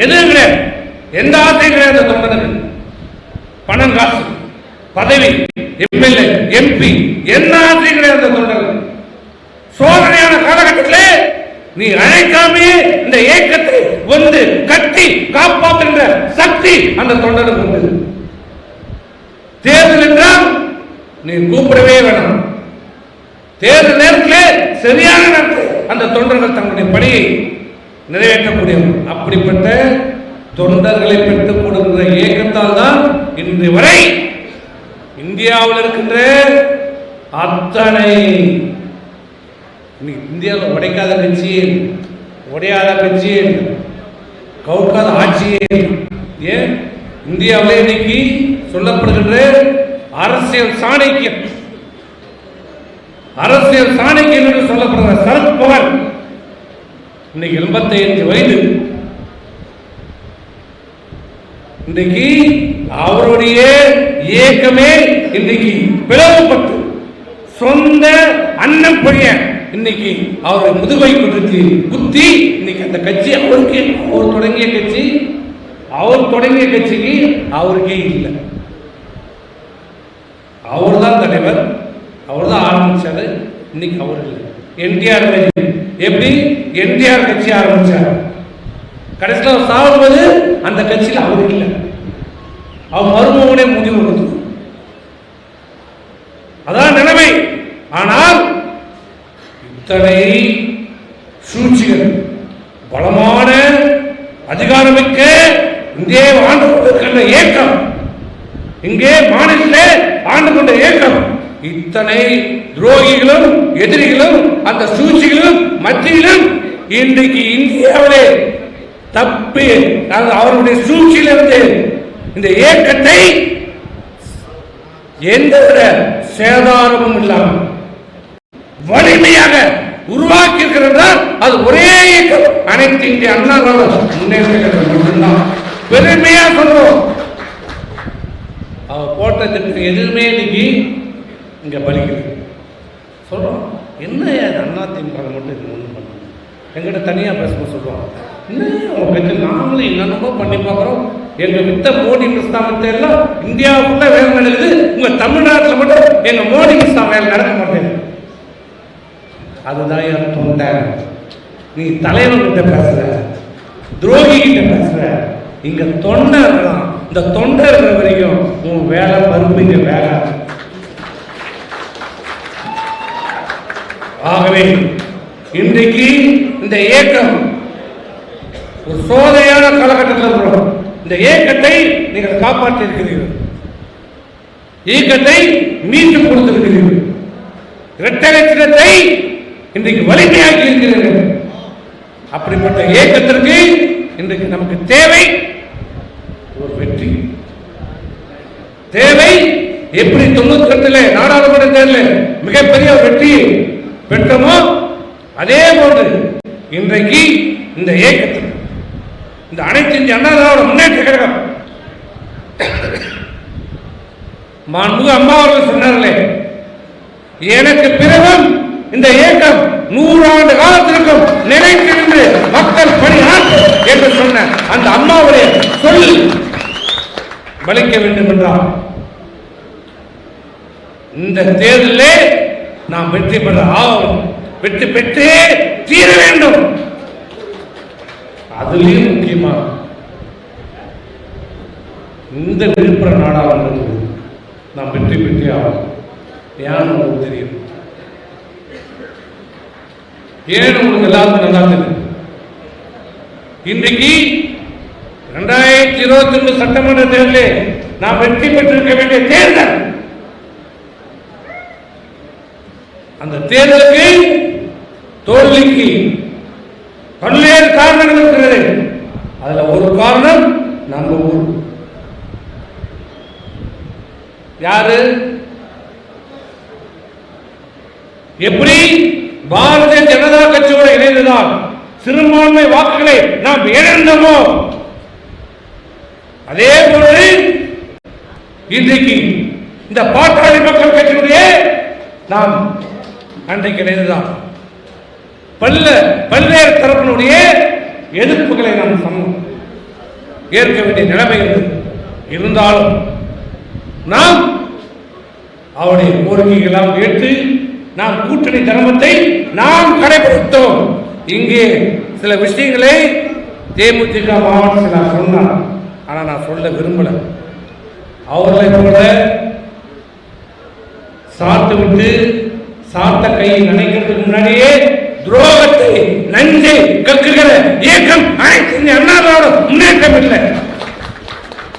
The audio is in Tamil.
எதுவும் கிடையாது, எந்த ஆசையும் கிடையாது. அந்த தொண்டனுக்கு பணம், காசு, பதவி, எம்எல்ஏ, எம்பி, என்ன ஆசையும் கிடையாது. அந்த தொண்டனுக்கு சோதனையான காலகட்டத்தில் நீ அழைக்காமே இந்த இயக்கத்தை வந்து கட்டி காப்பாற்றுகின்ற சக்தி அந்த தொண்டனுக்கு உண்டு. தேர்தல் என்றால் நீ கூப்பிடவே வேணும். தேர்தல் நேரத்தில் சரியான நேரத்தில் அந்த தொண்டர்கள் தங்களுடைய பணியை நிறைவேற்றக்கூடியவர். அப்படிப்பட்ட தொண்டர்களை பெற்றுக் கொடுக்கிற இயக்கத்தால் தான் இன்று வரை இந்தியாவில் இருக்கின்ற அத்தனை இந்தியாவில் உடைக்காத கட்சி, உடையாத கட்சி, கவுக்காத ஆட்சி, ஏன் இந்தியாவிலே இன்னைக்கு சொல்லப்படுகின்ற அரசியல் சாணக்கியம், அரசியல் சாணக்கியம் என்று சொல்லப்படுகிற சரத் பவார் இன்னைக்கு 85 வயது. இன்றைக்கு அவருடைய இயக்கமே இன்னைக்கு பிளவுபட்டு சொந்த அண்ணன் பையன் இன்னைக்கு அவருடைய முதுகை கொடுத்து குத்தி இன்னைக்கு அந்த கட்சி அவருக்கு, அவர் தொடங்கிய கட்சி, அவர் தொடங்கிய கட்சிக்கு அவருக்கே இல்லை. அவர் தான் தலைவர், அவர் தான் ஆரம்பிச்சாரு. இன்னைக்கு அவர் இல்லை. என்டிஆர் எப்படி என்டிஆர் கட்சி ஆரம்பிச்சார், கடைசியில் அவர் சாகும்போது அந்த கட்சியில் அவர் இல்லை, அவர் மருமகனே முடிவு கொடுத்து, அதான் நிலைமை. ஆனால் இத்தனை சூழ்ச்சிகள், பலமான அதிகாரமிக்க இந்திய ஆண்டு கொண்டிருக்கின்ற இயக்கம், இங்கே மாநிலத்தில் ஆண்டு கொண்ட இயக்கம், இத்தனை துரோகிகளும் எதிரிகளும் அந்த சூழ்ச்சிகளும் மத்தியிலும் இன்றைக்கு இந்தியாவிலே தப்பி அவருடைய சூழ்ச்சியிலிருந்து இந்த இயக்கத்தை எந்தவித சேதாரமும் இல்லாமல் வலிமையாக உருவாக்கி இருக்கிறார். அது ஒரே இயக்கம், அனைத்து இந்திய அண்ணா முன்னேற்ற மட்டும்தான். பெருமையா சொல்றோம். அவர் போட்ட திட்டம் எதுவுமே இன்னைக்கு இங்க பலிக்குது. சொல்றோம், என்ன அண்ணா திமுக மட்டும் இது ஒன்றும் பண்ண எங்கிட்ட தனியாக பேசும்போது சொல்லுவாங்க, இன்னும் உங்க கட்சி நாங்களும் என்னென்னமோ பண்ணி பார்க்குறோம், எங்க வித்த மோடி மிஸ் தான் வித்த எல்லாம் இந்தியாவுக்குள்ள வேலை நடக்குது, உங்க தமிழ்நாட்டில் மட்டும் எங்க மோடி மிஸ் தான் வேலை நடக்க மாட்டேங்குது. அதுதான் என் தொண்டை. நீ தலைவன் கிட்ட பேசுற, துரோகி கிட்ட பேசுற, இங்க தொண்டை இருக்கலாம். இந்த தொண்டை இருக்கிற வரைக்கும் உன் வேலை பருப்பு இங்க வேலை. ஆகவே இன்றைக்கு இந்த இயக்கம் ஒரு சோதனையான காலகட்டத்தில் இருக்கிறோம். இந்த இயக்கத்தை நீங்கள் காப்பாற்றி இருக்கிறீர்கள், இயக்கத்தை மீட்டு கொடுத்திருக்கிறீர்கள், இரட்டை சின்னத்தை இன்றைக்கு வலிமையாக்கி இருக்கிறீர்கள். அப்படிப்பட்ட இயக்கத்திற்கு இன்றைக்கு நமக்கு தேவை ஒரு வெற்றி தேவை. எப்படி 98 நாடாளுமன்ற தேர்தலில் மிகப்பெரிய ஒரு வெற்றியை பெற்றோமோ அதே போன்று இன்றைக்கு இந்த இயக்கத்தில் இந்த அனைத்து இந்திய அண்ணா திராவிட முன்னேற்ற கழகம் மாண்புமிகு அம்மா அவர்கள் சொன்னார்களே, எனக்கு பிறகும் இந்த இயக்கம் 100 ஆண்டு காலத்திற்கும் நிலைத்து நின்று மக்கள் பணியாற்றும் என்று சொன்ன அந்த அம்மாவுடைய சொல் பலிக்க வேண்டும் என்றால் இந்த தேர்தலிலே நாம் வெற்றி பெற ஆகும், வெற்றி பெற்றே தீர வேண்டும். அதுலயும் முக்கியமா இந்த விழுப்புரம் நாடாளுமன்றத்தில் நாம் வெற்றி பெற்றே ஆகும். ஏன்னு உங்களுக்கு தெரியும், ஏன் உங்களுக்கு எல்லாருக்கும் நல்லா தெரியும். இன்றைக்கு 2022 சட்டமன்ற தேர்தலில் நாம் வெற்றி பெற்றிருக்க வேண்டிய தேர்தல், அந்த தேர்தலுக்கு தோல்விக்கு பல்வேறு காரணங்கள் இருக்கிறது. அதுல ஒரு காரணம் நம்ம ஊர். யாரு எப்படி பாரதிய ஜனதா கட்சியோடு இணைந்துதான் சிறுபான்மை வாக்குகளை நாம் இழந்தோமோ அதே போன்று இன்றைக்கு இந்த பாட்டாளி மக்கள் கட்சியுடைய நாம் அன்றைக்கு இணைந்துதான் பல்வேறு தரப்பினுடைய எதிர்ப்புகளை நாம் சொன்னோம். ஏற்க வேண்டிய நிலைமை இருந்தது. இருந்தாலும் நாம் அவருடைய கோரிக்கைகளாம் ஏற்று நாம் கூட்டணி தர்மத்தை நாம் கடைபிடித்தோம். இங்கே சில விஷயங்களை தேமுதிக மாவட்டத்தில் நான் சொன்னார், ஆனால் நான் சொல்ல விரும்பல. அவர்களை போல சாத்து விட்டு சாத்த கையை நினைக்கிறதுக்கு முன்னாடியே துரோகத்தை நஞ்சை கக்குகிற இயக்கம் அனைத்து அண்ணாவோட முன்னேற்றம் இல்லை.